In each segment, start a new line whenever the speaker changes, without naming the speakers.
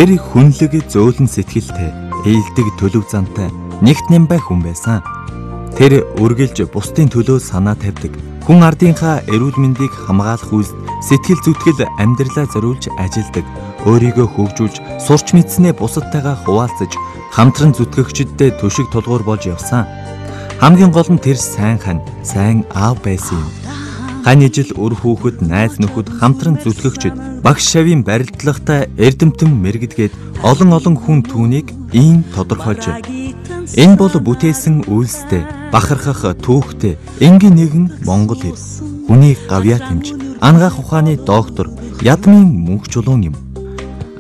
Тэр хүнлэг зөөлөн сэтгэлтэй, ээлдэг төлөв зантай нэгт нэмбай хүн байсан. Тэр үргэлж бусдын төлөө санаа тавьдаг. Хүн ардынхаа эрүүл мэндийг хамгаалах үйлс сэтгэл зүтгэл амьдралаа зориулж ажилдаг. Өөрийгөө хөгжүүлж, сурч мэдснээ бусадтайгаа хуваалцаж, хамтран зүтгэгчдэд төшиг тулгуур болж явсан. Хамгийн гол нь тэр сайн хань, сайн аав байсан юм. Хань ижил өр хүүхэд, найз нөхөд хамтран зүтгэгчд багш шавийн барилдлагатай эрдэмтэн мэрэгдгээд олон хүн түүнийг ийм тодорхойлж. Энэ бол бүтээсэн үйлстэй, бахархах түүхтэй, энгийн нэгэн Монгол ир. Хүнийг гавьяа тэмж, ангаах ухааны доктор, ядмын мөнх чулуун юм.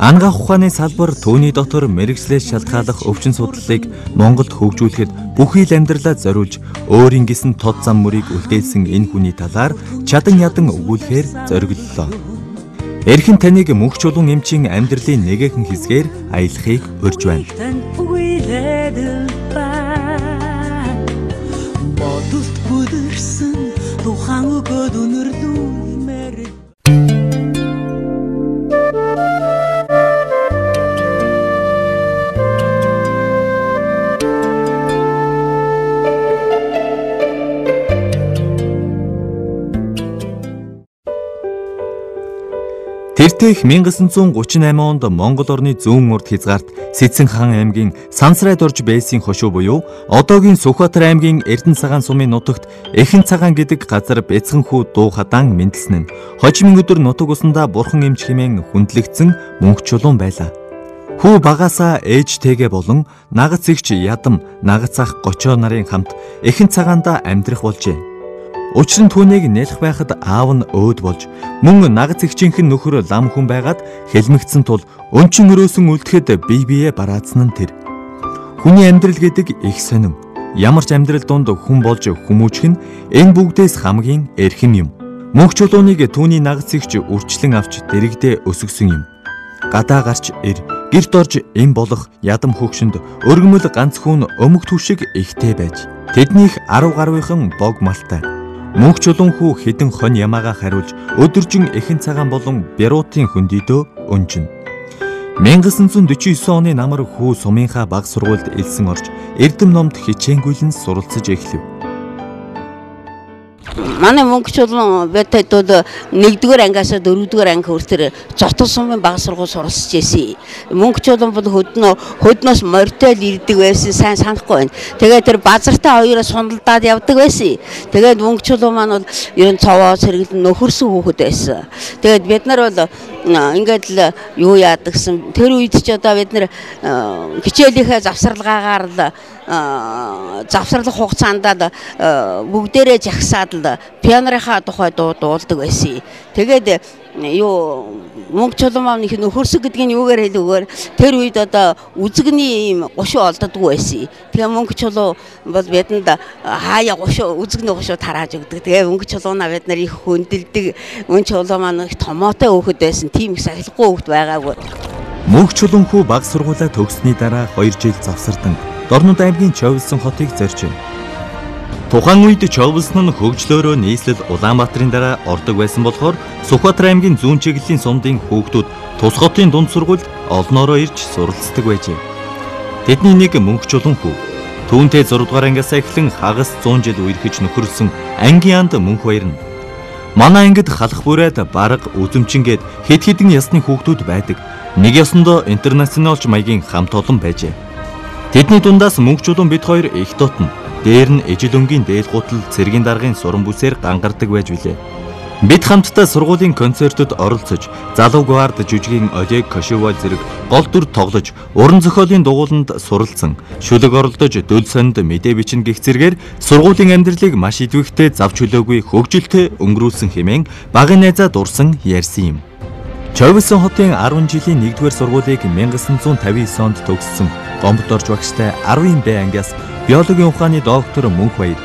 Ангаах ухааны салбар түүний дотор мэрэгчлээс шалтгааллах өвчин судлалыг Монголд хөгжүүлэхэд бүхий л амьдралаа зориулж өөрийн гисэн тод зам мөрийг үлдээсэн энэ хүний талаар чадан ядан өгүүлэхээр зориглолоо. Эрхэн таныг мөнх чулуун эмчийн амьдралын нэгэхэн хэсгээр аялахыг урьж байна.
Бодолт бүдэрсэн тухайн өгөөд өнөрлөмөр.
Тэртех 1938 онд Монгол орны зүүн урд хязгаарт Сэцэн хаан аймгийн Сансрайд орж байсан хошуу буюу одоогийн Сүхбаатар аймгийн Эрдэнэ цагаан сумын нутагт Эхэн цагаан гэдэг газар бяцхан хүү дуу хадаан мэндэлсэн нь хожимын өдөр нутаг усандаа бурхан эмч хэмээн хүндлэгдсэн мөнх чулуун байлаа. Хүү багаасаа ээжтэйгээ болон нагац игч ядам, нагац ах гочоо нарын хамт Эхэн цагаанда амьдрах болжээ. Учир нь түүнийг нэлэх байхад аав нь өөд болж мөн нагац игчийнхэн нөхөр лам хүн байгаад хэлмэгдсэн тул өнчин өрөөсөн үлдэхэд бие биеэ бараацсан нь тэр. Хүний амьдрал гэдэг их сонин. Ямар ч амьдрал донд хүн болж хүмүүжих нь энэ бүгдээс хамгийн эрхэм юм. Мөнх чулууныг түүний нагац игч үрчлэн авч дэрэгдээ өсгсөн юм. Гадаа гарч ир, гэрт орж эм болох ядам хөгшөнд өргөмөл ганц хүн өмг түшиг ихтэй байж тэднийх 10 гаруйхан бог малтай. Мөнх чулуун хүү хэдэн хон ямаагаа хариулж өдөржин Эхэн цагаан болон Бяруудын хөндийдөө өнжин. 1949 оны намар хүү сумынхаа баг сургуульд элсэн орж эрдэм номд хичээнгүйлэн суралцаж эхлэв.
Манай мөнх чулуун бэтэдүүд 1-р ангиас 4-р анги хүртэл зотол сумын баг сургууль суралцж байсан. Мөнх чулуун бол хөднөөс морьтой л ирдэг байсан, сайн санахгүй байна. Тэгээд тэр базартаа хоёроо сундалдаад явдаг байсан. Тэгээд мөнх чулуун маань бол ер нь цовоо сэргэлэн нөхөрсөн хүүхэд байсан. Тэгээд бид нар бол ингээд л юу яадаг гэсэн тэр үед ч одоо бид нар хичээлийнхээ завсарлагаагаар л завсарлах хугацаанд л бүгдээрээ жагсаад л пианорынхаа тухай дуулдаг байсан. Тэгээд юу мөнх чулуун маань их нөхөрсөг гэдгийг юугаар хэлэвгээр тэр үед одоо үзэгний ийм гушуу олддоггүй байсан. Тэгээ мөнх чулуу бол бидэнд хаяа гушуу үзэгний гушуу тарааж өгдөг. Тэгээ мөнх чулуунаа бид нар их хөндөлдөг. Мөнх чулуу маань их томоотой хөөхд байсан. Тийм их сахилахгүй хөөхд байгаагүй.
Мөнх чулуун хүү баг сургуулаа төгссөний дараа 2 жил завсардан Дорнод аймгийн Човлсон хотыг зоржээ. Тухайн үед Човлсон нь хөгжлөөрөө нийслэл Улаанбаатарын дараа ордог байсан болохоор Сүхбаатар аймгийн зүүн чиглэлийн сумдын хүүхдүүд тус хотын дунд сургуульд олноороо ирж суралцдаг байжээ. Тэдний нэг мөнх чулуун хүү. Түүнтэй 6 дугаар ангиасаа эхлэн хагас 100 жил үерхэж нөхөрлсөн ангийн анд мөнх баяр нь. Манай ангид халах бүрээд бараг үзэмчингээд хэд хэдэн ясны хүүхдүүд байдаг. Нэг ясандоо интернационалч маягийн хамт олон байжээ. Тэдний дундаас мөнх чулуун бид хоёр их дотно. Дээр нь ижил өнгийн дээл гутал цэргийн даргын суран бүсээр гангардаг байж билээ. Бид хамтдаа сургуулийн концертод оролцож, залуу гвард жүжигийн Олег Кошевой зэрэг гол дүр тоглож, уран зохиолын дугууланд суралцсан, шүлэг оролдож, дөл сонд мэдээ бичнэ гэх зэргээр сургуулийн амьдралыг маш идэвхтэй зав чөлөөгүй хөгжилтэй өнгөрүүлсэн хэмээн багын найзаа дурсан ярьсан юм. Човлсон хотын 10 жилийн 1-р сургуулийг 1959 онд төгссөн Гомбодорж багштай 10-ын Б ангиас биологийн ухааны доктор Мөнх Баяр,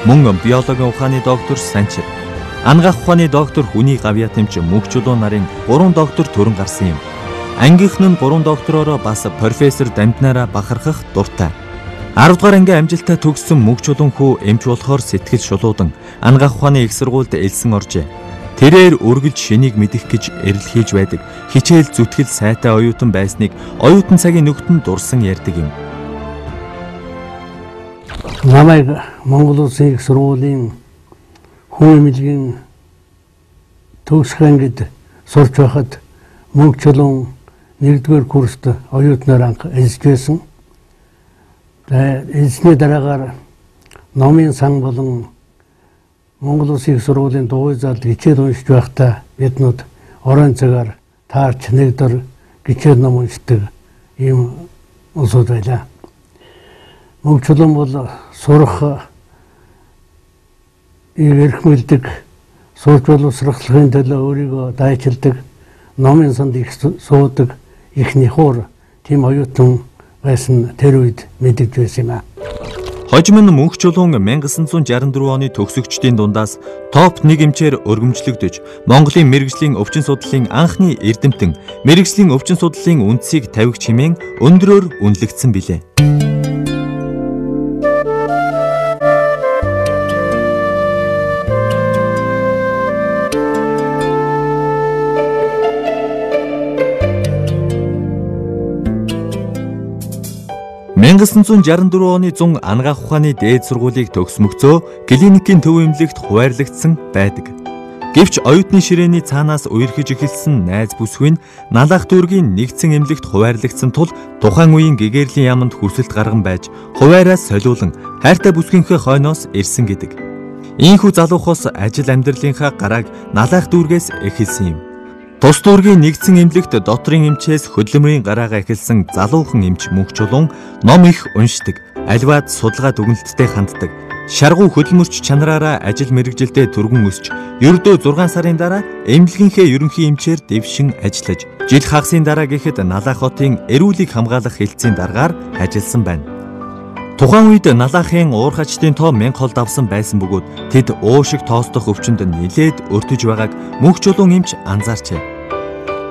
мөн биологийн ухааны доктор Санчир, ангаах ухааны доктор Хүний гавьяа тэмч мөнх чулуун нарын 3 доктор төрөн гарсан юм. Ангийнх нь 3 доктороороо бас профессор дамжнаараа бахархах дуртай. 10 дугаар ангийн амжилттай төгссөн мөнх чулуун хүү эмч болохоор сэтгэл шулуудан ангаах ухааны их сургуульд элсэн оржээ. Тэрээр үргэлж шинийг мэдэх гэж эрэлхийлж байдаг. Хичээл зүтгэл сайтай оюутан байсныг оюутан цагийн нөхдөнд дурсан ярьдаг юм.
Намайг Монгол Улсын их сургуулийн хүн эмнэлгийн төгсөх ангид сурч байхад мөнгө чулуун 1-р курст оюутнаар анх ажиллаж байсан. Эзний дараагаар номын сан болон Монгол Улсын их сургуулийн дугуй залд хичээл уншиж байхдаа биднүүд орон цагаар таарч нэгдэр хичээл ном уншдаг ийм улсууд байлаа. Мөнгө чулуун бол сурах эрх мэддэг, сурч боловсрохлохын төлөө өөрийгөө дайчилдаг, номын санд их суудаг, их нихур тийм оюутан байсан тэр үед мэдэж байсан юм аа.
Хожим нь мөнх чулуун 1964 оны төгсөгчдийн дундаас топ 1 эмчээр өргөмжлөгдөж, Монголын мэрэгжлийн өвчин судлалын анхны эрдэмтэн, мэрэгжлийн өвчин судлалын үндсийг тавигч хэмээн өндрөөр үнэлэгдсэн билээ. (1964 оны 100 ангаах ухааны дээд сургуулийг төгсмөгцөө клиникийн төв эмнэлэгт хуваарлагдсан байдаг. Гэвч оюутны ширээний цаанаас үерхэж эхэлсэн найз бүсгүй нь налах дүүргийн нэгдсэн эмнэлэгт хуваарлагдсан тул тухайн үеийн гэгэрлийн яамд хүсэлт гарган байж хуваараас солиулан хайртай бүсгийнхээ хойноос ирсэн гэдэг. Ийхүү залуухаас ажил амьдралынхаа гарааг налах дүүргээс эхэлсэн юм. Тус дүүргийн нэгдсэн эмнэлэгт доторын эмчээс хөдөлмөрийн гараагаа эхэлсэн залуухан эмч мөнх чулуун ном их уншдаг, альваад судалгаа дүгнэлттэй ханддаг. Шаргуу хөдөлмөрч чанараараа ажил мэргэжилдээ түргэн өсч, ердөө 6 сарын дараа эмнэлгийнхээ ерөнхий эмчээр дэвшин ажиллаж, жил хагасын дараа гэхэд Налах хотын эрүүлийг хамгаалах хэлтсийн даргаар ажилласан байна. Тухайн үед Налахын уурхачдын тоо 1000 хол давсан байсан бөгөөд тэд уушиг тоосдох өвчнөд нилээд өртөж байгааг мөнх чулуун эмч анзаарчээ.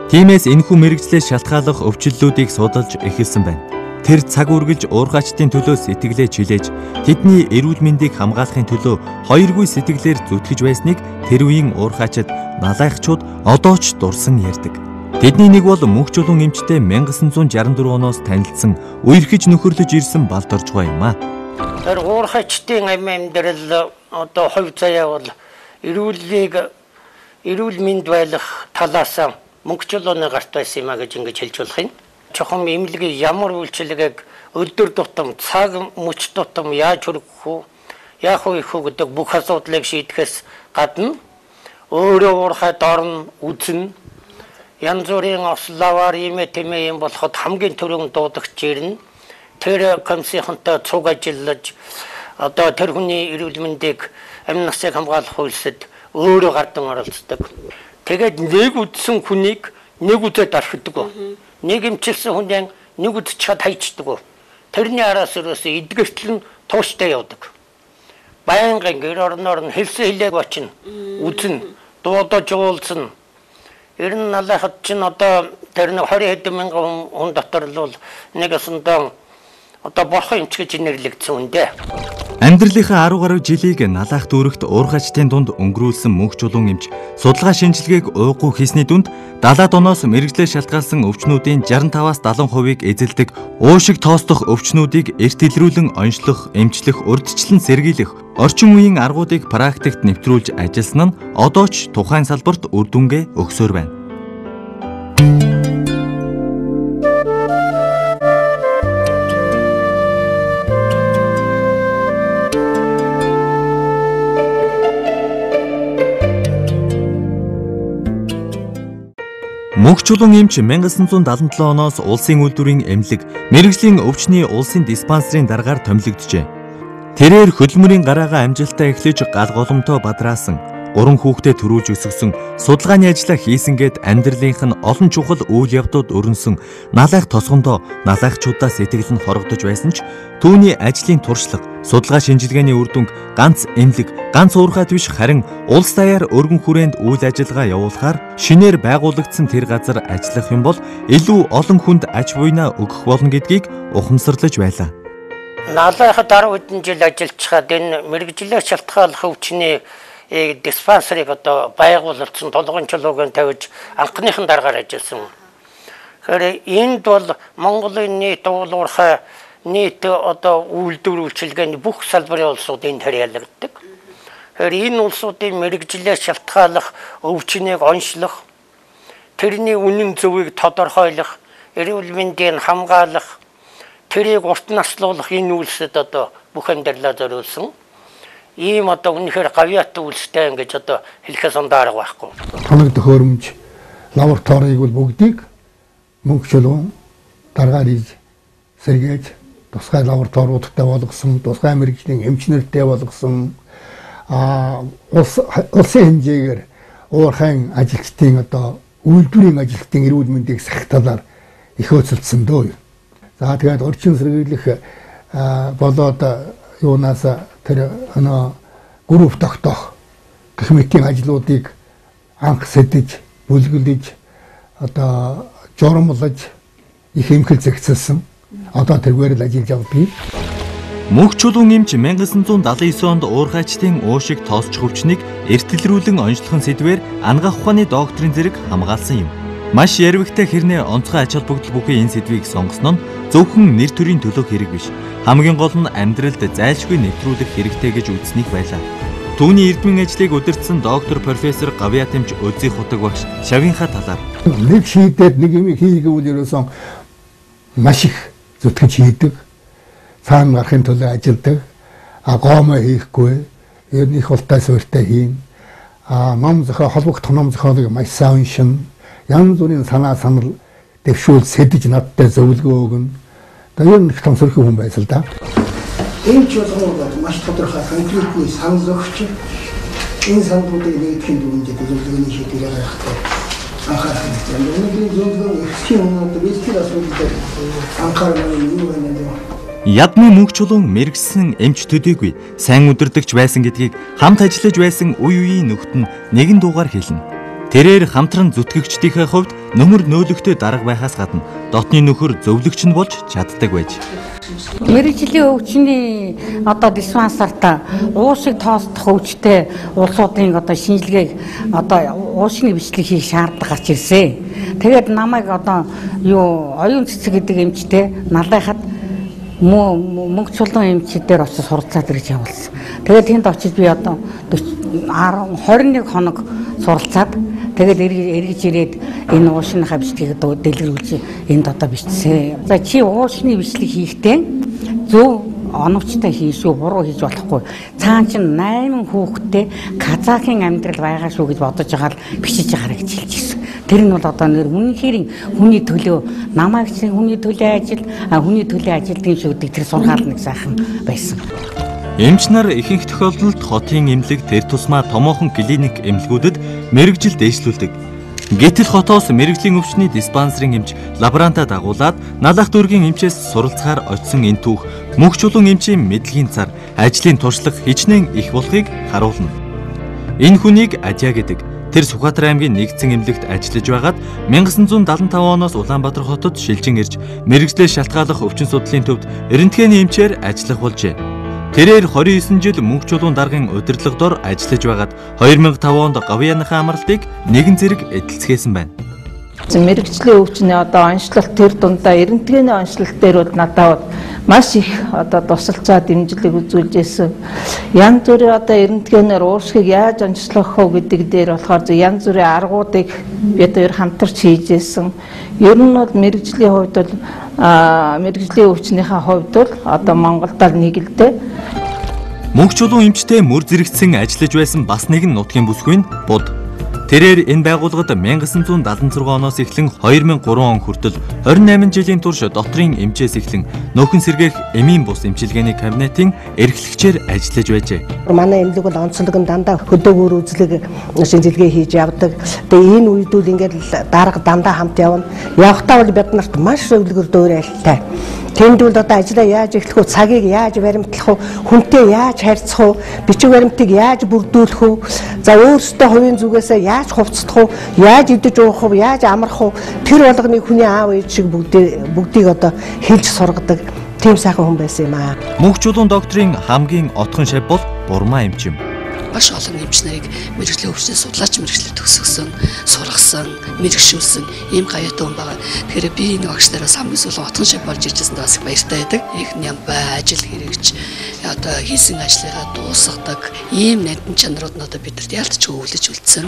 Тиймээс энэхүү мэрэгжлээс шалтгааллах өвчлөлүүдийг судалж эхэлсэн байна. Тэр цаг үргэлж уурхачдын төлөө сэтгэлээ чилээж, тэдний эрүүл мэндийг хамгаалахын төлөө хоёргүй сэтгэлээр зүтгэж байсныг тэр үеийн уурхачид налайхчууд одоо ч дурсан ярьдаг. Тэдний нэг бол мөнх чулуун эмчтэй 1964 оноос танилцсан, үерхэж нөхөрлөж ирсэн балдоржгой юм аа.
Тэр уурхачдын амьдрал одоо хувь заяа бол эрүүл мэнд байлах талаас мөнх чулууны гарт байсан юм а гэж ингэж хэлж болох юм. Чухам эмнэлгийн ямар үйлчилгээг өдөр тутам, цаг мөч тутам яаж хүргэх үү, яах вэ гэдэг бүх асуудлыг шийдэхээс гадна өөрөө уурхайд орно, үзнэ. Янз бүрийн ославаар имэ тэмээ юм болоход хамгийн түрүүнд дуудагч ирнэ. Тэр комиссийнхантай цуг ажиллаж одоо тэр хүний эрүүл мэндийг амь насыг хамгаалах үйлсэд өөрөө гардан оролцдог. Тэгээд нэг үдсэн хүнийг нэг үдээд орхидог. Нэг эмчилсэн хүнийг нэг үдч чад хайчдаг. Тэрний араас өрөөсөө эдгэртэл нь тууштай явдаг. Байнгын гэр орноор нь хэлсэн хэлээг очино. Үзнэ, дуудаж уулзна. Ер нь Налахад чинь одоо тэр 20 хэдэн мянган хүн дотор л нэг өсөндөө одоо борхон эмч гэж нэрлэгдсэн хүн дээ.
Амьдралынхаа 10 гаруй жилийг Налах дүүрэгт уурхачдын дунд өнгөрүүлсэн мөнх чулуун эмч судалгаа шинжилгээг ууггүй хийсний дүнд 70 оноос мэрэгжлээ шалтгаалсан өвчнүүдийн 65-аас 70%-ийг эзэлдэг уушиг тоосдох өвчнүүдийг эрт илрүүлэн онцлох, эмчлэх, урьдчилан сэргийлэх орчин үеийн аргуудыг практикт нэвтрүүлж ажилласан нь одоо ч тухайн салбарт үр дүнгээ өгсөөр байна. Мөнх чулуун эмч 1977 оноос улсын үйлдвэрийн эмнэлэг, мэрэгжлийн өвчний улсын диспансерийн даргаар томилогджээ. Тэрээр хөдөлмөрийн гараагаа амжилттай эхлэж гал голомтоо бадраасан, 3 хүүхдэд төрүүлж өсгсөн, судалгааны ажлаа хийсэнгээд амьдралынх нь олон чухал үйл явдууд өрнсөн Налах тосгондоо налайхчудаа сэтгэл нь хорогдож байсан ч түүний ажлын туршлага, судалгаа шинжилгээний үр дүнг ганц эмнэлэг, ганц уурхайд биш харин улс даяар өргөн хүрээнд үйл ажиллагаа явуулахаар шинээр байгуулагдсан тэр газар ажиллах юм бол илүү олон хүнд аж буйнаа өгөх болно гэдгийг ухамсарлаж байлаа.
Налайхад 10 хэдэн жил ажиллаж хаад энэ мэрэгжлээ шалтгааллах өвчний диспансерыг одоо байгуулсан толгойн чулууг тавьж анхныхан дараагаар ажилласан. Тэгэхээр энд бол Монголын нийт уулуурхай нийт одоо үйлдвэр үйлчилгээний бүх салбарын улсууд энд харьяалагддаг. Тэгэхээр энэ улсуудын мэрэгжлээ шалтгааллах, өвчнийг онцлох, тэрний үнэн зөвийг тодорхойлох, эрүүл мэндийг хамгаалах, тэрийг урт наслуулах энэ үйлсэд одоо бүх амьдралаа зориулсан. Ийм одоо үнэхээр гавьяатай үйлстэй ингэж одоо хэлэхэд сандаа арга байхгүй.
Хоног төхөөрөмж лабораторийг бол бүгдийг мөнгө чулуун дараагаар хийж сэргээж тусгай лабораториудтай болгосон, тусгай мэрэгжлийн эмчнэртэй болгосон, улсын хэмжээгээр уурхайн ажилчдын одоо үйлдвэрийн ажилтны эрүүл мэндийг сахихталаар их хөөцөлдсөн дөө. За тэгээд орчин сэргийлэх болоод юунаас тэр групп тогтоох гэх мэтийн ажлуудыг анх сэдэж, бүлгэлж одоо журамлаж их эмхэл зэгцэлсэн. Одоо тэргээр л ажиллаж явдаг.
Мөнх чулуун эмч 1979 онд уурхайчдын уушиг тоосч хөвчнийг эртэлрүүлэн онцлохын сэдвээр ангаах ухааны докторийн зэрэг хамгаалсан юм. Маш ярвигтай хэрнээ онцгой ач холбогдол бүхий энэ сэдвийг сонгосон нь зөвхөн нэр төрийн төлөөх хэрэг биш. Хамгийн гол нь амьдралд зайлшгүй нэвтрүүлэх хэрэгтэй гэж үзснийг байлаа. Түүний эрдмийн ажлыг удирдсан доктор профессор Гавьяат эмч Өзий Хутаг багш шавийнхаа талаар
нэг шийдээд нэг юм хийгээвэл ерөөсөн маш их зүтгэж хийдэг. Цаана гарахын төлөө ажилдаг. Гоомоо хийхгүй. Ер нь их ултай суурьтай хийн. Ном зохио холбогдох ном зохиолыг маш сайн уншин. Янз бүрийн санаа санал дэвшүүл сэдэж надтай зөвлөгөө өгнө. Тэр нь их том сөрхөн хүн байсан л да.
Энэ ч болгоомод маш тодорхой конкретний санал өгч энэ саналуудыг нэгтгэхийн дүгнэлтэд зөвлөгөөний шийдвэр гаргахтай анхаарах хэрэгтэй. Өнөөдрийн зөвлөгөө ихсхийн өмнөд бэлтгэл асуудал анхаарах юм байна.
Ядмын мөнх чулуун мэрэгсэн эмч төдийгүй сайн удирдагч байсан гэдгийг хамт ажиллаж байсан үе үеийн нөхд нь нэгэн дуугаар хэлнэ. Тэрээр хамтран зүтгэгчдийнхээ хувьд нөмөр нөөлөгтэй дарга байхаас гадна дотны нөхөр зөвлөгч нь болж чаддаг байж.
Мэргэжлийн өвчний одоо диспансерт уушиг тоосдох өвчтэй улсуудын одоо шинжилгээг одоо уушны бичлэг хийх шаардлага гарч ирсэн. Тэгээд намайг одоо оюун цэцэг гэдэг эмчтэй налайхад мөнх чулуун эмчдэр очиж суралцаад ирж явуулсан. Тэгээд тэнд очиж би одоо 21 хоног суралцаад тэгээд эргэж ирээд энэ уушныхаа бичлэгийг дэлгэрүүлж энд одоо бичсэн. За чи уушны бичлэг хийхдээ зөв оновчтой хийшүү буруу хийж болохгүй. Цаан чинь 8 хүүхэдтэй казахын амьдрал байгаа шүү гэж бодож байгаа л бичиж байгаарэ гэж хэлж ирсэн. Тэр нь бол одоо нэр үнэнхээр хүний төлөө намайг чинь хүний төлөө хүний төлөө ажилтгийн шүү гэдэг тэр сургаал нэг сайхан байсан.
Эмч нар ихэнх тохиолдолд хотын эмнэлэг тэр тусмаа томоохон клиник эмнэлгүүдэд мэрэгжил дэвшлүүлдэг. Гэтэл хотоос мэрэгжлийн өвчний диспансерын эмч лаборантаа дагуулад налах дүүргийн эмчээс суралцахаар очисон энэ түүх мөнх чулуун эмчийн мэдлэгийн цар ажлын туршлага хичнээн их болохыг харуулна. Энэ хүнийг Ажаа гэдэг. Тэр Сүхбаатар аймгийн нэгдсэн эмнэлэгт ажиллаж байгаад 1975 оноос Улаанбаатар хотод шилжин ирж мэрэгжлээ шалтгааллах өвчин судлалын төвд рентгений эмчээр ажиллах болжээ. Тэрээр 29 жил мөнх чулуун даргын удирдлага дор ажиллаж байгаад 2005 онд Гавьяаныхаа амралтыг нэгэн зэрэг эдэлцгээсэн байна.
Мэргэжлийн өвчний одоо онцлолт тэр дундаа рентгений онцлолт дээр бол надад маш их одоо тусалцаа дэмжлэг үзүүлж ирсэн. Янз бүрийн одоо рентгенээр ууршгийг яаж онцлох вэ гэдэг дээр болохоор янз бүрийн аргуудыг бид хоёр хамтарч хийж ирсэн. Ер нь бол мэргэжлийн хувьд бол мэргэжлийн өвчнийхээ хувьд бол одоо Монголд л нэг л дээ.
Мөнх чулуун эмчтэй мөр зэрэгцсэн ажиллаж байсан бас нэгэн нутгийн бүсгүй нь Буд. Тэрээр энэ байгууллагад 1976 оноос эхлэн 2003 он хүртэл 28 жилийн турш доторын эмчээс эхлэн нөхөн сэргээх эмийн бус эмчилгээний кабинетын эрхлэгчээр ажиллаж байжээ.
Манай эмнэлэг бол онцлог нь дандаа хөдөөгөр үзлэг шинжилгээ хийж явдаг. Тэгээ энэ үедүүл ингээд дарга дандаа хамт явна. Явхтаа бол бид нарт маш өвлгөр дөөрэлтэй. Тэнд бол одоо ажлаа яаж эхлэх вэ? Цагийг яаж баримтлах вэ? Хүнтэй яаж харьцах вэ? Бичиг баримтыг яаж бүрдүүлэх вэ? За өөрсдөө хувийн зүгээсээ яаж хувцдах вэ? Яаж идэж уух вэ? Яаж амрах вэ? Тэр болгоныг хүний аав ээж шиг бүгдийг одоо хэлж сургадаг. Тийм сайхан хүн байсан юм аа.
Мөнх чулуун докторийн хамгийн отхон шав бол Бурмаа эмч юм.
маш олон эмч нарыг мэрэгжлийн өвчтөд судлаач мэрэгчлээ төгсгсөн, сургасан, мэрэгшүүлсэн ийм гавьяатай хүн байгаа. Тэгэхээр би энэ багш нараас хамгийн сүүлийн отгон шиг болж иржсэн бас баяртай байдаг. Их нямбай ажил хэрэгж одоо хийсэн ажлыгаа дуусгадаг ийм нандин чанарууд нь одоо бидэрт ялтч өвлөж үлдсэн.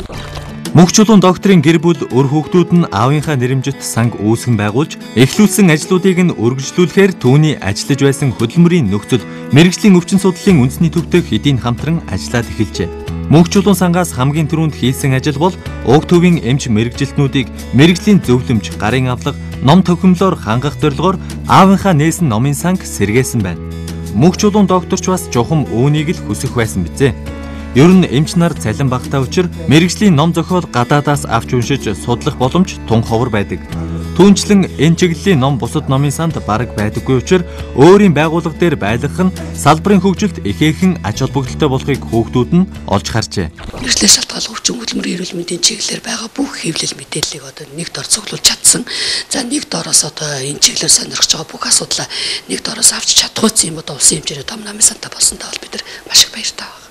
Мөнх чулуун докторийн гэр бүл өр хүүхдүүд нь аавынхаа нэрэмжит санг үүсгэн байгуулж эхлүүлсэн ажлуудыг нь үргэлжлүүлэхээр түүний ажиллаж байсан хөдөлмөрийн нөхцөл мэрэгжлийн өвчин судлалын үндэсний төвтэй хэдийн хамтран ажиллаад эхэлжээ. Мөнх чулуун сангаас хамгийн түрүүнд хийсэн ажил бол уг төвийн эмч мэрэгжилтнүүдийг мэрэгжлийн зөвлөмж, гарын авлага, ном тохиомлоор хангах зорилгоор аавынхаа нээсэн номын санг сэргээсэн байна. Мөнх чулуун докторч бас жухам үүнийг л хүсэх байсан бизээ. Ер нь эмч нар цалин багтаа учраа мэрэгжлийн ном зохиол гадаадаас авч уншиж судлах боломж тун ховор байдаг. Түүнчлэн энэ чиглэлийн ном бусад номын санд бараг байдаггүй учраа өөрийн байгууллага дээр байлгах нь салбарын хөгжилд ихээхэн ач холбогдолтой болохыг хүүхдүүд нь олж харжээ.
Мэргэжлийн шалтгааллах өвчин хөдөлмөрийн эрүүл мэндийн чиглэлээр байгаа бүх хэвлэл мэдээллийг одоо нэг дор цуглуулж чадсан. За нэг дороос одоо энэ чиглэлээр сонирхож байгаа бүх асуудлаа нэг дороос авч чадхгүйсэн юм одоо улсын хэмжээний том намын сантаа болсонтой бол бид нар маш их баяртай байна.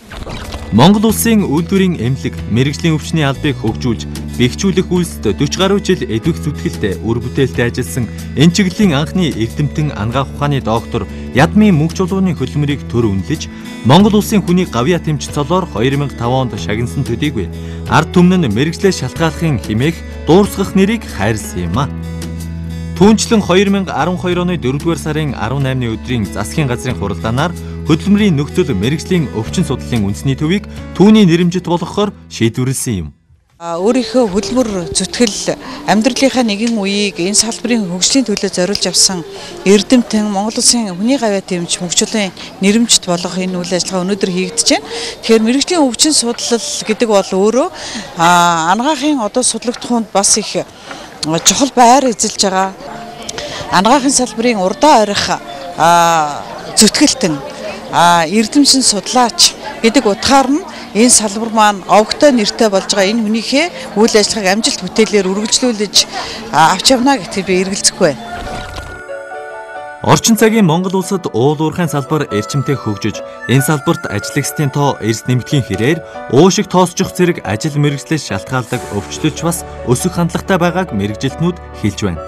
Монгол улсын үйлдвэрийн эмнэлэг мэрэгжлийн өвчний албыг хөгжүүлж, бэхжүүлэх үйлсэд 40 гаруй жил эдвэх зүтгэлтэй үр бүтээлтэй ажилласан энэ чиглэлийн анхны эрдэмтэн ангаах ухааны доктор Ядмын мөнх чулууны хөдөлмөрийг төр үнэлж, Монгол улсын хүний гавьяа тэмч цолоор 2005 онд шагнасан төдийгүй ард түмэн нь мэрэгжлээ шалтгааллахын хэмээх дуурсгах нэрийг хайрлсан юм а. Түүнчлэн 2012 оны 4-р сарын 18-ны өдрийн засгийн газрын хуралдаанаар хөдөлмөрийн нөхцөл мэрэгжлийн өвчин судлалын үндэсний төвийг түүний нэрэмжит болгохоор шийдвэрлсэн юм.
Өөрийнхөө хөдөлмөр зүтгэл амьдралынхаа нэгэн үеийг энэ салбарын хөгжлийн төлөө зориулж авсан эрдэмтэн Монгол улсын хүний гавьяа тэмч мөнх чулуун нэрэмжит болгох энэ үйл ажиллагаа өнөөдөр хийгдэж байна. Тэгэхээр мэрэгжлийн өвчин судлал гэдэг бол өөрөө анагаахын одоо судлагдах хүнд бас их чухал байр эзэлж байгаа. Анагаахын салбарын урдаа орих зүтгэлтэн эрдэмтэн судлаач гэдэг утгаар нь энэ салбар маань овогтой нэртэй болж байгаа энэ хүнийхээ үйл ажиллагааг амжилт бүтээлээр үргэлжлүүлж авч явна гэдгийг би эргэлзэхгүй байна.
Орчин цагийн Монгол улсад уул уурхайн салбар эрчимтэй хөгжиж, энэ салбарт ажиллагчдын тоо эрс нэмтгэхийн хэрээр уушиг тоосжих зэрэг ажил мэргэжлээс шалтгаалдаг өвчлөлч бас өсөх хандлагатай байгааг мэргэжилтнүүд хэлж байна.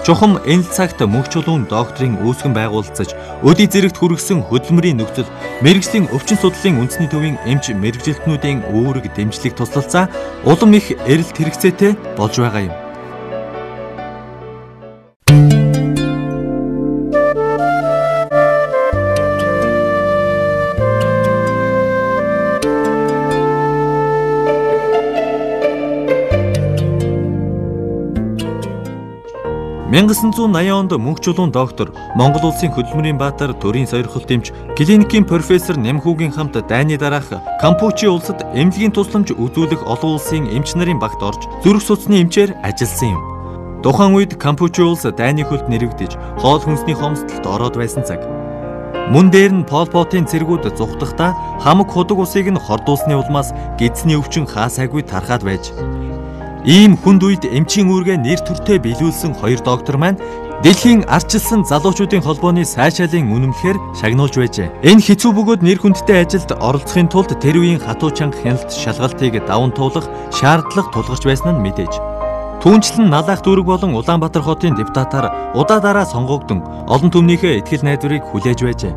Чухам энэ цагт мөнх чулуун докторийн үүсгэн байгуулагдаж, өдий зэрэгт хүргэсэн хөдөлмөрийн нөхцөл мэргэжлийн өвчин судлалын үндэсний төвийн эмч мэргэжилтнүүдийн үүрэг дэмжлэг туслалцаа улам их эрэлт хэрэгцээтэй болж байгаа юм. онд мөнх чулуун доктор Монгол улсын хөдөлмөрийн баатар төрийн сойрхол дэмч клиникийн профессор Нямхүүгийн хамт дайны дараах Кампучи улсад эмнэлгийн тусламж үзүүлэх олон улсын эмч нарын багт орж зүрх судасны эмчээр ажилласан юм. Тухайн үед Кампучи улс дайны хөлд нэрвэгдэж хоол хүнсний хомсдолд ороод байсан цаг. Мөн дээр нь Пол Потын цэргүүд зүхтахдаа хамаг худаг усыг нь хордуулсны улмаас гидсний өвчин хаасайгүй тархаад байж. Ийм хүнд үед эмчийн үүргээ нэр төртөө биелүүлсэн хоёр доктор маань дэлхийн ардчилсан залуучуудын холбооны сайшаалын үнэмлэхээр шагнуулж байжээ. Энэ хэцүү бөгөөд нэр хүндтэй ажилд оролцохын тулд тэр үеийн хатуу чанга хяналт шалгалтыг даван туулах шаардлага тулгарч байсан нь мэдээж. Түүнчлэн Налах дүүрэг болон Улаанбаатар хотын депутатаар удаа дараа сонгогдсон олон түмнийхээ итгэл найдварыг хүлээж байжээ.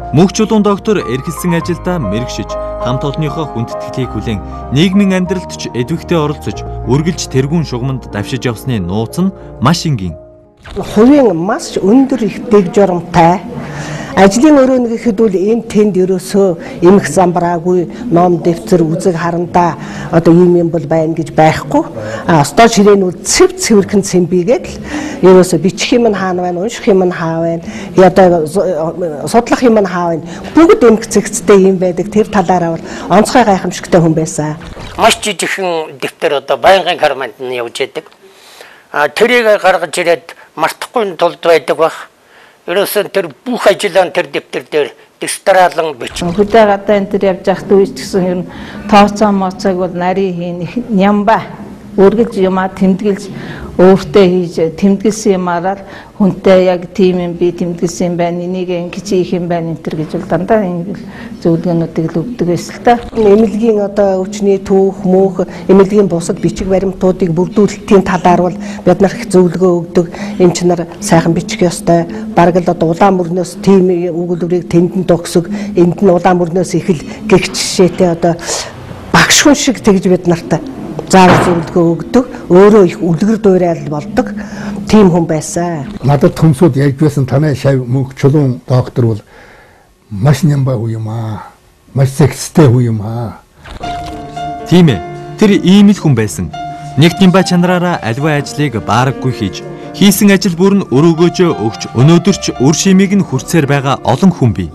Мөнх чулуун доктор эрхэлсэн ажилдаа мэрэгшиж, хамт олонныхоо хүндэтгэлийг хүлээн нийгмийн амьдралд ч эдвэхтэй оролцож, үргэлж тэргүүн шугамд давшиж явсны нууц нь маш энгийн.
Хувийн маш өндөр их дэг жоромтой. Ажлын өрөө нэгэхэд бол энэ тэнд ерөөсөө эмх замбраагүй ном дэвтэр үзэг харандаа одоо юм бол байна гэж байхгүй. Остоо ширээнүүд цэв цэвэрхэн цэмбигээд л ерөөсөө бичих юм нь хаана байна, унших юм нь хаа байна, одоо судлах юм нь хаа байна. Бүгд эмх зэгцтэй юм байдаг. Тэр талаараа бол онцгой гайхамшигтай хүн байсан.
Маш жижигхэн дэвтэр одоо байнгын карманд нь явж яадаг. Тэрийг гаргаж ирээд мартахгүй тулд байдаг бах. Ерөөсөн тэр бүх ажлаа тэр дэвтэр дээр дистраалан бич.
Хөдөө гадаа энэ төр явж байхад үеч гэсэн ер нь тооцоо моцоог бол нарийн хийн нямба өргөж юмаа тэмдэглэж өөртөө хийж тэмдэглэсэн юмараар хүнтэй яг тийм юм би тэмдэглэсэн байна, энийг ингэж хийх юм байна энэ төр гэж бол дандаа ингэ зөвлөгөөнүүдийг л өгдөг байсан л та.
Эмнэлгийн одоо өвчний түүх, мөнх, эмнэлгийн бусад бичиг баримтуудыг бүрдүүлэлтийн талаар бол бид нар их зөвлөгөө өгдөг. Эмч нар сайхан бичих ёстой. Бараг л одоо улаан мөрнөөс тийм өгүүлбэрийг тэмдэн тогсог, энд нь улаан мөрнөөс их л гэгч жишээтэй одоо багш хүн шиг тэгж бид нарт заавал зөвлөгөө өгдөг. Өөрөө их үлгэр дуурай болдог. Тийм хүн байсан.
Надад төмсөд ярьж байсан танай шав мөнх чулуун доктор бол маш нямбай хүн юм аа. Маш секстэй хүн юм аа.
Тийм ээ. Тэр ийм л хүн байсан. Нэг нямбай чанараараа аливаа ажлыг баараггүй хийж, хийсэн ажил бүр нь өрөөгөөжөө өгч, өнөөдөр ч үр шимийг нь хүрцээр байгаа олон хүн бий.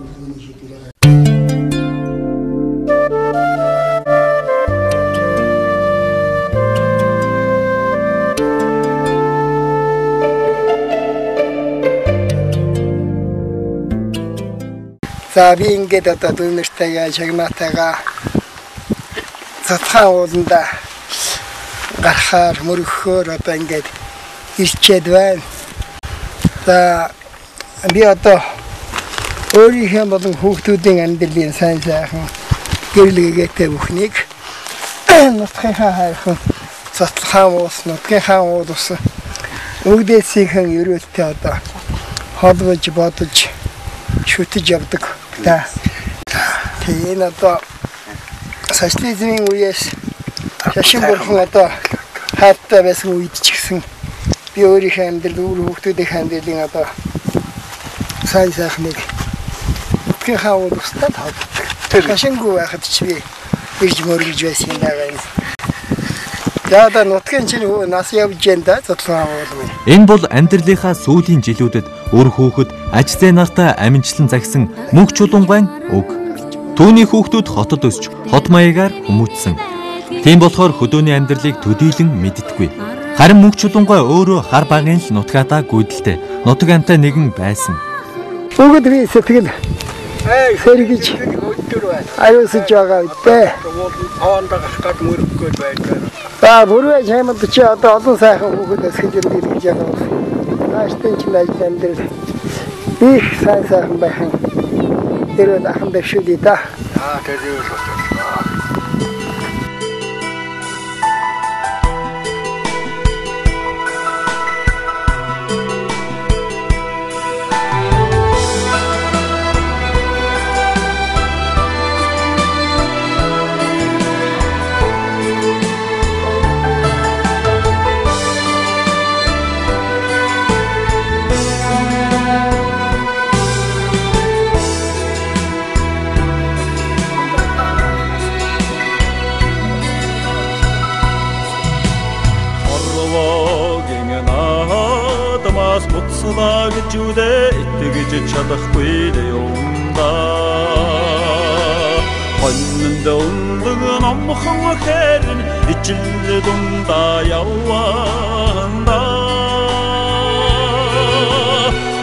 За би ингээд одоо дүүнэртэйгээ шагнаатайгаа цатхан ууланда гарахаар мөрөхөөр одоо ингээд ирчээд байна. За би одоо өөрийнхөө болон хүүхдүүдийн амьдралын сайн сайхан гэрэл гээтэй бүхнийг нутгийнхаа хайрхан цатлахаа уус, нутгийнхаа уус өгдөөсийнхэн ерөөлтөй одоо холбож бодож шүтэж явдаг. Тэгээ энэ одоо социализмын үеэс шашин бурхан одоо хайртай байсан үед ч гэсэн би өөрийнхөө амьдрал, хүүхдүүдийн амьдралын одоо сайн сайхныг нутгийнхаа улстай тавьдаг. Шашингүй байхад ч би ирж мөргөж байсан юм байна. Яада нутгийн чинь нас явж энэ цотлоо уулмын.
Энэ бол амьдралынхаа сүүлийн жилүүдэд өр хүүхэд аж зээ нартай амжилтлан загсан мөнх чулуунгаан үг. Түүний хүүхдүүд хотод өсч хот маягаар хүмүүжсэн. Тийм болохоор хөдөөний амьдралыг төдийлөн мэддэггүй. Харин мөнх чулуунгаа өөрөө хар багын л нутгаатаа гүйдэлтэй. Нутаг амтай нэгэн байсан.
Бүгд би сэтгэл сэргийж аюусж байгаа үедээ.
Хоорондоо гахгаад мөрөггүй байдаг.
За бүрээ чамд чи одоо олон сайхан хүүхдээс хэлж гэж байгаа. Нааштай ч байж амьдрал их сайхан байхан. Тэр ахын дэвшүүлээ да.
Тэр юу гэж үдээ итгэж чадахгүй юмда хоньнд өндөг номхон хэрэн ичил дундаа яванда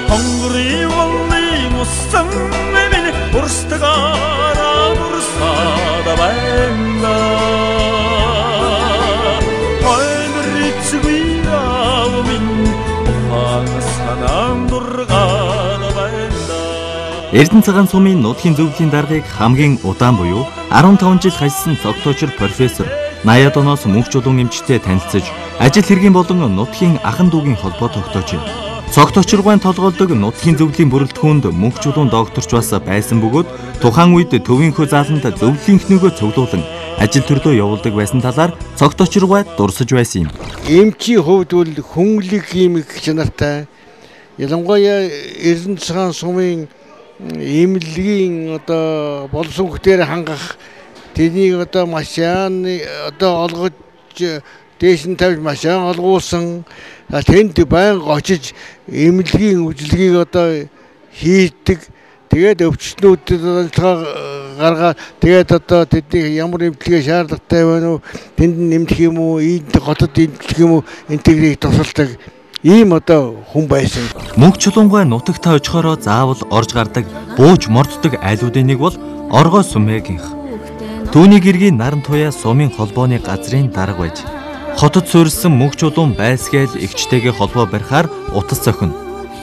хонгри волны мусан мен урстагара бурсада байна
Эрдэнэ цагаан сумын нутгийн зөвлөлийн даргыг хамгийн удаан буюу 15 жил хажилласан цогтоочор профессор 80 оноос мөнх чулуун эмчтэй танилцж ажил хэргийн болон нутгийн ахын дүүгийн холбоо тогтоож байна. Цогтоочоргойн толгойлдог нутгийн зөвлөлийн бүрэлдэхүүнд мөнх чулуун докторч бас байсан бөгөөд тухайн үед төвийнхөө зааланд зөвлөлийнхнийгөө цуглуулan ажил төрлөө явуулдаг байсан талаар цогтоочоргой дурсаж байсан юм.
Эмчийн хувьд бол хөнгөлөг юм их чанартай. Ялангуяа Эрдэнэ цагаан сумын эмнэлгийн одоо боловсронгчдээр хангах тэнийг одоо машин одоо олгож дээш нь тавьж машин олгуулсан тэнд байнга очиж эмнэлгийн үйлчлэгийг одоо хийдэг. Тэгээд өвчтнүүдэд гаргаад тэгээд одоо тэдний ямар эмчилгээ шаардлагатай байна уу, тэнд нэмэх юм уу, ийд хотод нэмэх юм уу, энтэйг тусалдаг ийм одоо хүн байсан.
Мөнх чулуунгаа нутагтаа очихороо заавал орж гардаг, бууж морддог айлуудын нэг бол Оргоо сумэгийнх. Түүний гэргийн наран туяа сумын холбооны газрын дарга байж Хотод суурилсан мөнх чулуун байсгээл эгчтэйгээ холбоо барихаар утас зохино.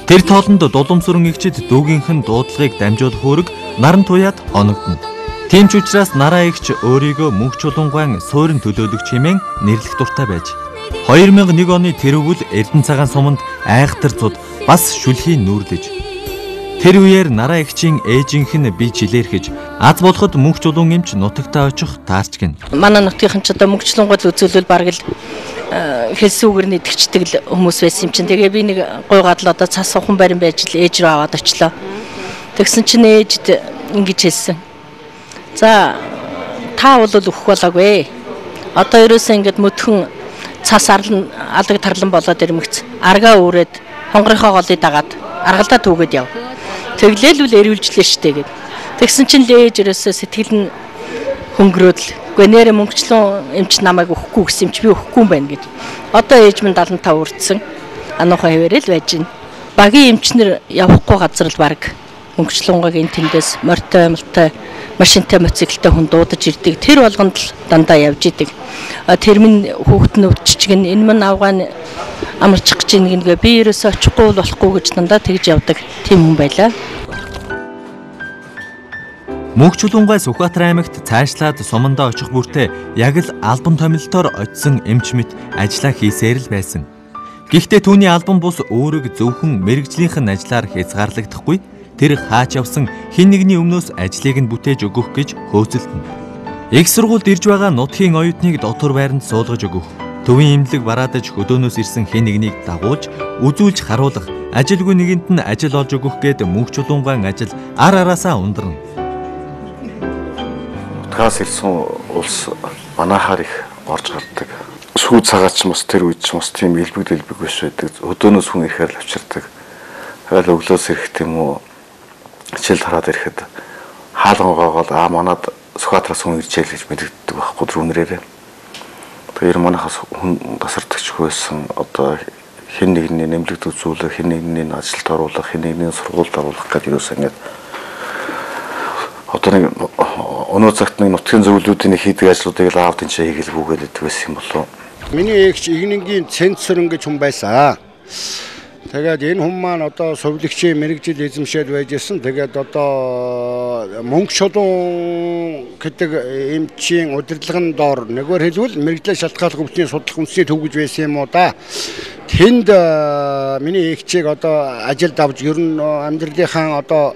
Тэр тоолонд дулам сүрэн эгчид дүүгийнхэн дуудлагыг дамжуулах үүрэг наран туяад хоногдно. Тийм ч учраас нараа эгч өөрийгөө мөнх чулуунгаан суурин төлөөлөгч хэмээн нэрлэх дуртай байж 2001 оны тэрүүл Эрдэнэ цагаан суманд айхтар цуд бас шүлхийн нүүрлэж тэр үеэр нараа эгчийн ээжийнх нь би жилээрхэж аз болоход мөнх чулуун эмч нутагтаа очих таарч гин.
Манай нутгийнхан ч одоо мөнх чулуун гол үзүүлвэл бараг л хэлсүүгээр нэтгэждэг л хүмүүс байсан юм чинь. Тэгээ би нэг гуйгаад л одоо цас ухаан барин байж л ээж рүү аваад очлоо. Тэгсэн чинь ээжд ингэж хэлсэн. За та бол өгөх болоогүй. Одоо ерөөсөө ингэж мөдхөн цас алаг тарлан болоод ирмэгц. Аргаа өөрөөд хонгорынхоо голыг дагаад аргалдаа түүгээд яв. Тэглээлүүл эрүүлжлээ штэ гэд. Тэгсэн чинь ээж ерөөсөө сэтгэл нь хөнгөрөөд л үгүй нэрэ мөнгчлэн эмч намайг өгөхгүй гэсэн юм чи би өгөхгүй юм байна гэж. Одоо ээж минь 75 үрдсэн. Ануухай хэвээрэл байж гин. Багийн эмчнэр явахгүй газар л баг мөнгчлэнгагийн тэндээс морьтой амлтай машинтай моциклтай хүн дуудаж ирдэг. Тэр болгонд л дандаа явж идэг. Тэр минь хүүхэд нь өвччих гин энэ мань авгаан амарчих гэж нэгэ би ерөөсөө очихгүй болохгүй гэж дандаа тэгж явдаг. Тийм хүн байлаа.
Мөнх чулуунгай Сүхбаатар аймагт цаашлаад сумандаа очих бүртээ яг л албан томилолтоор очисон эмч мэт ажиллаа хийсээр л байсан. Гэхдээ түүний албан бус өөрөг зөвхөн мэрэгжлийнх нь ажиллаар хязгаарлагдахгүй тэр хаач явсан хэн нэгний өмнөөс ажлыг нь бүтээж өгөх гэж хөөцөлдөнө. Их сургуульд ирж байгаа нутгийн оюутныг дотор байранд суулгаж өгөх, төвийн имлэг бараадаж хөдөөнөөс ирсэн хэн нэгнийг дагуулж, үзүүлж харуулах, ажилгүй нэгэнд нь ажил олж өгөх гээд мөнх чулуунгаан ажил ар араасаа ундарна.
Утгаас ирсэн улс манайхаар их орж гардаг. Сүү цагаач мос тэр үед ч мос тийм элбэг биш байдаг. Хөдөөнөөс хүн ихээр л авчирдаг. Тэгэл өглөөс ирэх юм уу хичээл хараад ирэхэд хаалгангоогоо манад Сүхбаатараас хүн иржээ л гэж мэддэг байхгүй зүнрээрээ. Тэгэхээр манайхаас хүн тасардагч байсан одоо хэн нэгний нэмлэгт үзүүлэх, хэн нэгний ажилд оруулах, хэн нэгний сургуульд оруулах гэдэг юус ингэж одоо нэг өнөө цагт нэг нутгийн зөвлөлүүдийн хийдэг ажлуудыг л аавд энэ хийгээл бүгэлдэг байсан юм болов.
Миний эгч игнингийн цензор гэж хүн байсан. Тэгээд энэ хүн маань одоо сувлагчийн мэрэгжил эзэмшээд байж исэн. Тэгээд одоо мөнх чулуун гэдэг эмчийн удирдлагын доор нэггээр хэлбэл мэрэгжлийн шалтгааллах өвчний судлах үндэсний төв гэж байсан юм уу да. Тэнд миний эгчийг одоо ажилд авч ер нь амьдралынхаа одоо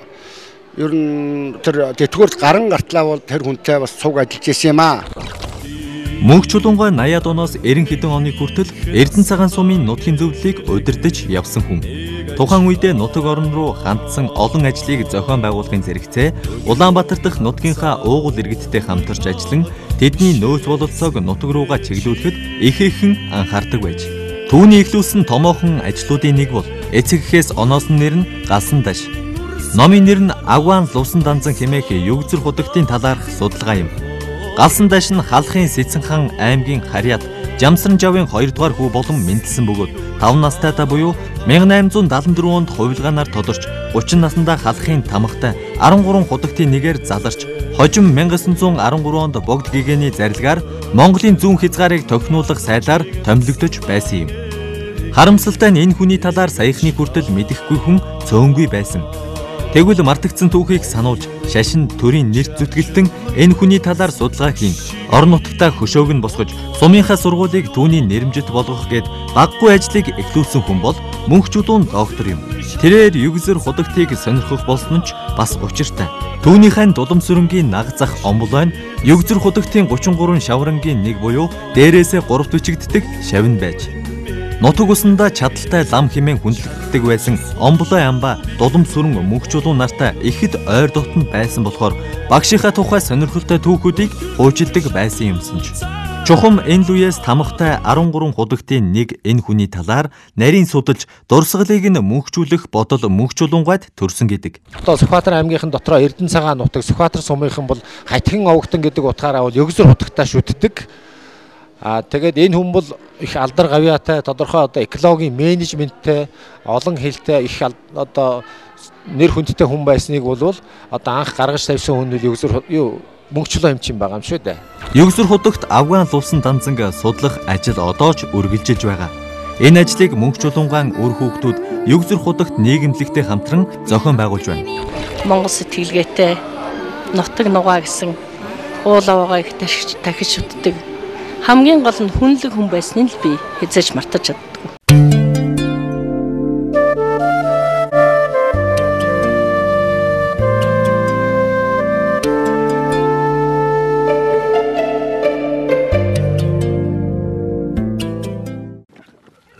ер нь тэр тэтгэврт гарan гартлаа бол тэр хүнтэй бас цуг ажиллаж байсан юм аа.
Мөнх чулуунгаан 80-аад оноос 90 хэдэн оны хүртэл Эрдэнэ цагаан сумын нутгийн зөвлөлийг удирдах явсан хүн. Тухайн үедээ нутаг орон руу хандсан олон ажлыг зохион байгуулахын зэрэгцээ Улаанбаатар дахь нутгийнхаа уугуул иргэдтэй хамтарч ажиллан тэдний нөөц бололцоог нутаг руугаа чиглүүлэхэд ихээхэн анхаардаг байж. Түүний эхлүүлсэн томоохон ажлуудын нэг бол эцэг эхээс оноосон нэр нь Галсан даш. Номын нэр нь Агван Лувсан данзан хэмээх югзэр худагтын талаарх судалгаа юм. Галсан даш нь халахын Сэцэнхан аймгийн Харьяат Жамсран жавын 2 дугаар хүү болон мэндэлсэн бөгөөд 5 настайдаа буюу 1874 онд хувилгаанаар тодорч 30 наснда халахын тамхтай 13 худагтын нэгээр заларч хожим 1913 онд богд гэгэний зарилгаар Монголын зүүн хязгаарыг тохинуулах сайлаар томилогдож байсан юм. Харамсалтай нь энэ хүний талаар саяхны хүртэл мэдэхгүй хүн цөөнгүй байсан. Тэгвэл мартагдсан түүхийг сануулж, шашин төрийн нэрт зүтгэлтэн энэ хүний талаар судалгаа хийн. Орон нутгатаа хөшөөг нь босгож, сумынхаа сургуулийг түүний нэрэмжит болгох гээд баггүй ажлыг эхлүүлсэн хүн бол мөнх чулуун доктор юм. Тэрээр югзэр худагтыг сонирхох болсон ч бас учиртай. Түүнийхэн дулам сүрэнгийн наг зах омбол байна. Югзэр худагтын 33 шаврангийн нэг буюу дээрээсээ 3 бичигддэг шавн байж. Нутаг усандаа чадaltaй лам хэмээн хүндлэгддэг байсан омболой амба дулам сүрэн мөнх чулуун нартай ихэд ойр дотн байсан болохоор багшийнхаа тухай сонирхолтой түүхүүдийг хуучилдаг байсан юмсан ч. Чухам энэ л үеэс тамхтай 13 худагтын нэг энэ хүний талаар нарийн судалж дурсгалыг нь мөнхжүүлэх бодол мөнх чулуунгайд төрсөн гэдэг.
Одоо Сүхбаатар аймгийнхан дотроо Эрдэнэ цагаан нутаг Сүхбаатар сумынхан бол хатгин овогтон гэдэг утгаараа бол югзэр хутагтаа шүтдэг. Тэгээд энэ хүн бол их алдар гавьяатай тодорхой одоо экологийн менежменттэй олон хэлтэй их одоо нэр хүндтэй хүн байсныг бол одоо анх гаргаж тавьсан хүн нь югзэр мөнгөчлөө юм чинь байгаа юм шүү дээ.
Югсүр хотогт Афган лувсан данцанг судлах ажил одоо ч үргэлжилж байгаа. Энэ ажлыг мөнх чулуунгаан үр хүүхдүүд Югсүр хотогт нийгэмлэгтэй хамтран зохион байгуулж байна.
Монгол сэтгэлгээтэй нутаг нугаа гэсэн уул аваагаа их дахиж шүтдэг. Хамгийн гол нь хүнлэг хүн байсныг л би хэзээж мартаж чаддаггүй.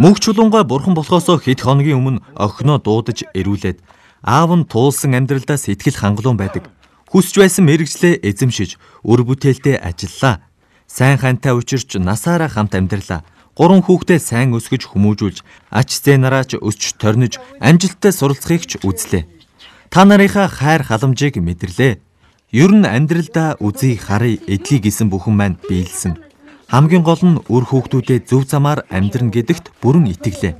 Мөнх чулуунгаа бурхан болохоосоо хэд хоногийн өмнө охиноо дуудаж эрүүлээд аав нь туулсан амьдралдаа сэтгэл хангалуун байдаг. Хүсч байсан мэрэгчлээ эзэмшиж, өр бүтээлдээ ажиллаа. Сайн хантай учирч насаараа хамт амьдралаа. 3 хүүхдээ сайн өсгөж хүмүүжүүлж, ач зээнараа ч өсч торнож, амжилттай суралцахыг ч үзлээ. Та нарынхаа хайр халамжийг мэдэрлээ. Ер нь амьдралдаа үзий харъя эдлий гэсэн бүхэн маань биелсэн. Хамгийн гол нь өр хүүхдүүдэд зөв замаар амьдрна гэдэгт бүрэн итгэлээ.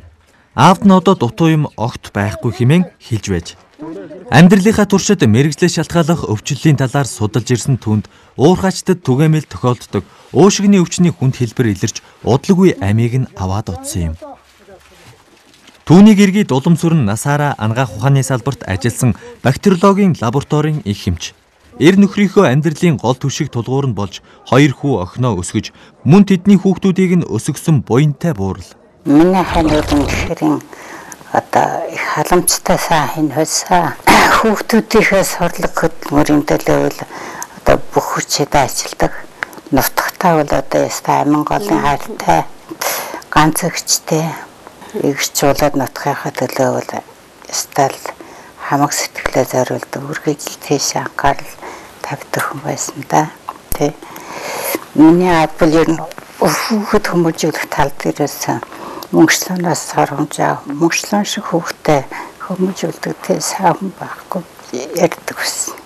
Аавд нь одоо дутуу юм огт байхгүй хэмээн хэлж байж. Амьдралынхаа туршид мэрэгжлээ шалтгаалах өвчлөлийн талаар судалж ирсэн түнд уурхаачдад түгээмэл тохиолддог уушигны өвчний хүнд хэлбэр илэрч удалгүй амийг нь аваад утсан юм. Түүнийг эргээд уламсурн насаараа ангаах ухааны салбарт ажилласан бактериологийн лабораторийн их хэмж. Эр нөхрийнхөө амьдралын гол түвшиг тулгуур нь болж 2 хүү охиноо өсгөж мөн тэдний хүүхдүүдийг нь өсгсөн буянтай буурал.
Миний ханилын гэрийн одоо их халамжтай сайн хойсаа хүүхдүүдийнхээ сурлаг хөдөлмөрийн төлөө одоо бүх хүчээр ажилладаг. Нутагтаа бол одоо яста амин голын хайртай ганц өгчтэй эгч болоод нутгийнхаа төлөө бол яста л хамаг сэтгэлээ зориулдаг үргэлж тийш анхаарал тавьдаг хүн байсан да. Тэ. Миний апл ер нь хүүхэд хүмүүжүүлэх тал дээрээс мөнгөчлөнөөс харамжаа мөнгөчлөн шиг хүүхдээ хүмүүжүүлдэг тэ сайн байхгүй ярьдаг байсан.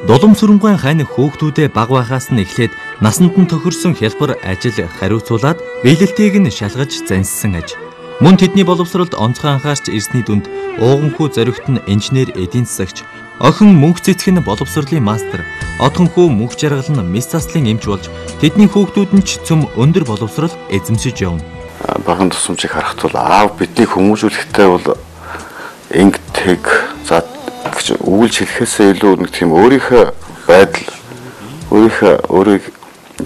Дулам сүрэнгүй хань хүүхдүүдээ баг байхаас нь эхлээд насанд нь тохирсон хялбар ажил хариуцуулаад биелэлтийг нь шалгаж занссан аж. Мөн тэдний боловсролд онцгой анхаарч ирсний дүнд ууганхүү зоригт нь инженер эдийн засагч, охин мөнх цэцэг нь боловсролын мастер, одхонхүү мөнх жаргал нь мис заслын эмч болж тэдний хүүхдүүд нь ч цөм өндөр боловсрол эзэмшиж явна.
Багаан тусламжийг харахад бол аав бидний хүмүүжүүлэхтэй бол ингэдэг за гэж өгүүлж хэлэхээсээ илүү нэг тийм өөрийнхөө өөрийг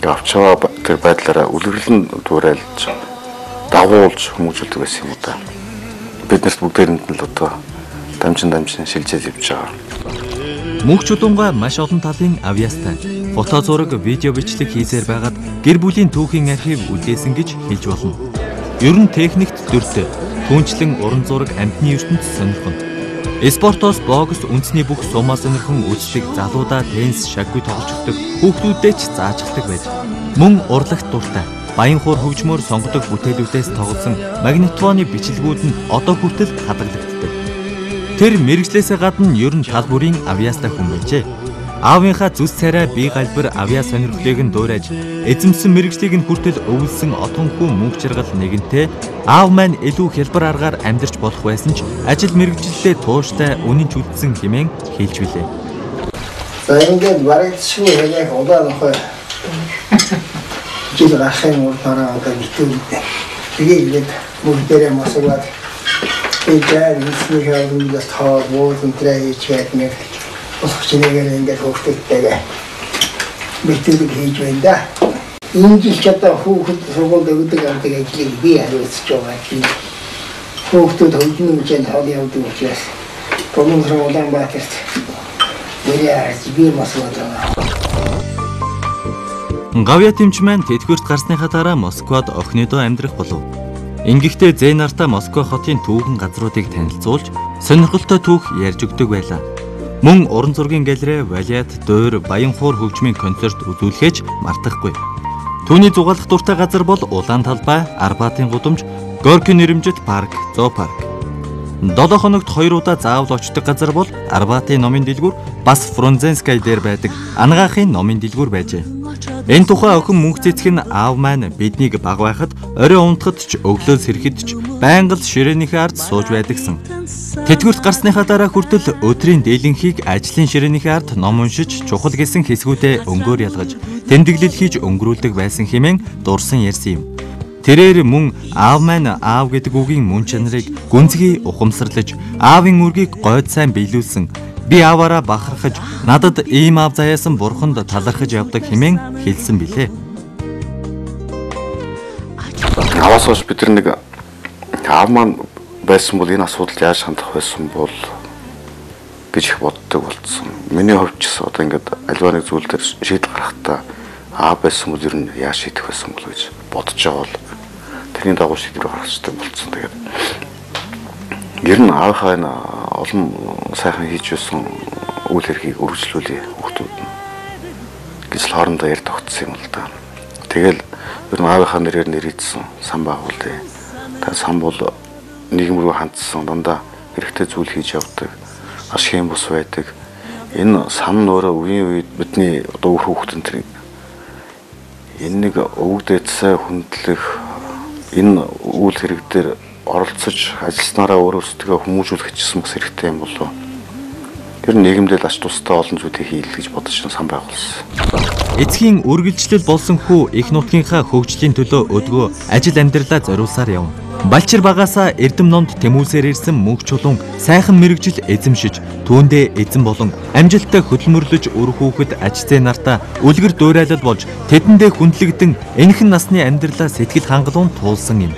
авчгаа тэр байдлаараа үлгэрлэн дуурайлж дагуулж хүмүүжүүлдэг байсан юм да. Бид нарт бүгдээрэнд нь л одоо дамжин шилжиж явж байгаа.
Мөнх чулуунгаа маш олон талын авьяастай фото зураг, видео бичлэг хийсээр байгаад гэр бүлийн түүхийн архив үлдээсэн гэж хэлж болно. Ер нь техникт дөртэй, түүнчлэн уран зураг амьтны ертөнд сонирхон. Спортоос бокс үндэсний бүх сумаа сонирхон үздэг залуудаа теннис, шаггүй тоглож өгдөг хүүхдүүдтэй ч заажгалдаг байж. Мөн урлагт дуртай. Баянхуур хөгжмөөр сонгодог бүтээлүүдээс тоглосон магнитофоны бичлэгүүд нь одоо хүртэл хадгалагддаг. Тэр мэрэгчлээсээ гадна ер нь тал бүрийн авьяастай хүн байжээ. Аавынхаа зүс царай бие галбар авьяас сонирхлыг нь дуурайж, эзэмсэн мэрэгчлийг нь хүртэл өвлсөн отгонхүү мөнх жаргал нэгэнтээ аав маань илүү хялбар аргаар амьдарч болох байсан ч ажил мэрэгчлэлээ тууштай үнэн ч үлдсэн хэмээн хэлж билээ.
За ингээд барайд шүү яг удаа нөхөө жил рахын уртаараа одоо битүүлдэ. Тэгээд бүгдээрээ масуугаад тэгээд нийслэлийн хавруудаас таа буусан трэй чийгээд нэг усчнэгээр ингээд хөвгтөлтэйгээ битүүлэг хийж байна да. Энэ жил ч одоо хүүхэд сургуульд өгдөг амтыг ажлыг би хариуцж байгаа. Хүүхдүүд хөгжмөн хэмжээнд хол явдаг учраас Гомдсон Улаанбаатарт нэрээ би масуугаад байгаа.
Гавья тэмч маань тэтгэврт гарсныхаа дараа Москвад охиныдоо амьдрах болов. Ингэхдээ Зэ нартаа Москва хотын түүхэн газруудыг танилцуулж, сонирхолтой түүх ярьж өгдөг байлаа. Мөн уран зургийн галерей, балет, дуур, баянхуур хөгжмийн концерт үзүүлэхэж мартахгүй. Түүний зугаалах дуртай газар бол Улаан талбай, Арбатын гудамж, Горький нэрмжит парк, зоопарк. 7 хоногт 2 удаа заавал очдог газар бол Арбатын номын дэлгүүр, бас Фрунзенскай дээр байдаг Ангаахын номын дэлгүүр байжээ. Энэ тухай охин мөнх цэцэг нь аав маань биднийг баг байхад орой унтахад ч өглөө сэрэхэд ч байнга л ширээнийхээ ард сууж байдагсан. Тэтгэврт гарсныхаа дараа хүртэл өдрийн дийлэнхийг ажлын ширээнийхээ ард ном уншиж, чухал гэсэн хэсгүүдээ өнгөөр ялгаж, тэмдэглэл хийж өнгөрүүлдэг байсан хэмээн дурсан ярьсан юм. Тэрээр мөн аав маань аав гэдэг үгийн мөн чанарыг гүнзгий ухамсарлаж, аавын үргийг гойд сайн биелүүлсэн. Би ааваараа бахархаж, надад ийм аав заяасан бурханд талархаж явдаг хэмээн хэлсэн билээ.
Аваас хойш бид нэг аав маань байсан бол энэ асуудалд яаж хандах байсан бол гэж их боддог болсон. Миний хувьд ч гэсэн одоо ингээд альва нэг зүйл дээр шийдэл гаргахтаа аав байсан бол ер нь яаж шийдэх байсан бол гэж бодож байгаа бол тэрний дагуу шийдвэр гаргацдаг болсон. Тэгээд ер нь аавынхаа энэ олон сайхан хийж байсан үйл хэргийг үргэлжлүүлээ хүүхдүүд нь гэж л хоорондоо ярь тогтсон юм л да. Тэгэл ер нь аавынхаа нэрээр нэрийдсэн сан байгуулъя. Та сан бол нийгэм рүү хандсан дандаа хэрэгтэй зүйл хийж явдаг. Ашигын бус байдаг. Энэ сан нөрөө үеийн үед бидний одоо хүүхдэн тэр энэ нэг өвгдөөцөө хүндлэх энэ үйл хэрэг дээр оролцож ажилласнараа өөрөөсөө хүмүүжүүлэх гэсэн бас хэрэгтэй юм болов. Тэр нийгэмдээ ач тустай олон зүйлийг хийх гэж бодож сан байгуулсан.
Эцгийн үргэлжлэл болсон хүү их нутгийнхаа хөгжлийн төлөө өдгөө ажил амьдралаа зориулсаар явна. Балчир багаасаа Эрдэм номд тэмүүлсээр ирсэн мөнх чулуун сайхан мэрэгжил эзэмшиж, түүндээ эзэн болон амжилттай хөдөлмөрлөж өрх хүүхэд аж зээ нартаа үлгэр дуурайлал болж тэдэндээ хүндлэгдэн энхэн насны амьдралаа сэтгэл хангалуун туулсан юм.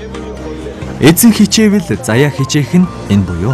Эзэн хичээвэл заяа хичээх нь энэ буюу